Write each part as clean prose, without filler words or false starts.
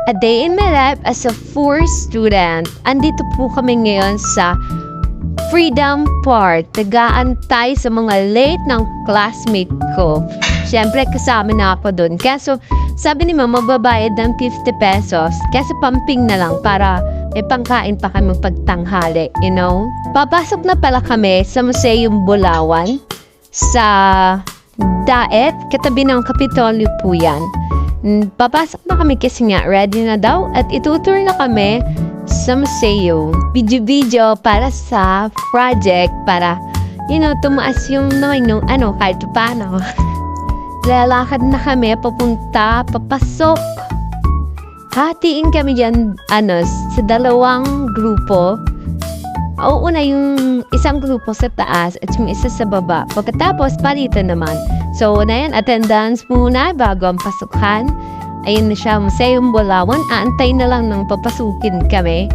A day in my life as a 4 student. Andito po kami ngayon sa Freedom Park. Nag-aantay sa mga late ng classmate ko. Siyempre, kasama na ako doon. Kaso, sabi ni Mama, magbabayad ng 50 pesos. Kaso, pamping na lang para may pangkain pa kami pagtanghali, you know? Papasok na pala kami sa Museum Bulawan sa Daet, katabi ng Kapitolyo po yan. Papasok na kami kasi nga ready na daw at itutur na kami sa museo. Video-video para sa project para, you know, tumaas yung kahit paano. Lalakad na kami papasok. Hatiin kami dyan, sa 2 grupo. Una yung isang grupo sa taas at yung isa sa baba. Pagkatapos, palitan naman. So, na yan, attendance muna bago ang pasukan. Ayun na siya, Museum Bulawan. Aantay na lang ng papasukin kami.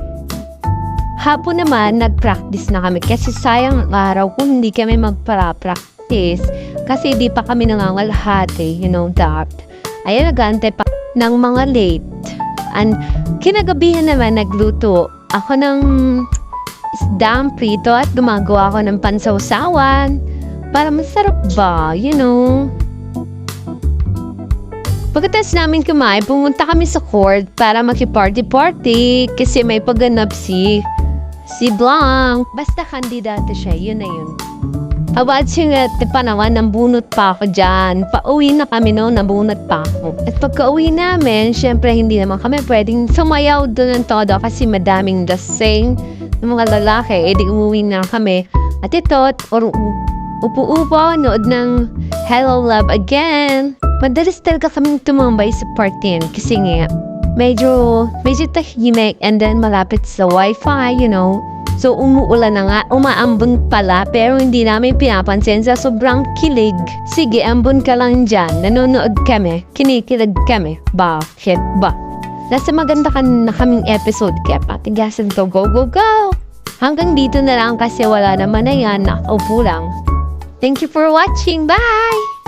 Hapon naman, nag-practice na kami. Kasi sayang ang araw kung hindi kami magpa-practice. Kasi di pa kami nangangalhati, you know that. Ayun, nag-aantay pa ng mga late. And kinagabihan naman, nagluto ako ng isdang prito at gumagawa ako ng pansawsawan para masarap ba, you know. Pagkatapos namin kumain, pumunta kami sa court para maki-party-party kasi may pagganap si Blanc. Basta kandidato siya, yun na yun. About siya pa naman, nambunot pa ako dyan. Pauwi na kami noon, nabunot pa ako. At pagka-uwi namin, syempre hindi naman kami pwedeng sumayaw doon ng todo kasi madaming lasing ng mga lalaki. Di umuwi na kami. At ito, upo-upo, nood ng Hello Love Again. Madalas talaga kaming tumambay sa party kasi nga, medyo tahimik and then malapit sa wifi, you know. So, umuulan na nga, umaambon pala, pero hindi namin pinapansin sa sobrang kilig. Sige, ambon ka lang dyan, nanonood kami, kinikilig kami. Bakit ba? Nasa maganda na kaming episode, kaya patigasan to, go, go, go! Hanggang dito na lang kasi wala naman na yan, nakaupo lang. Thank you for watching, bye!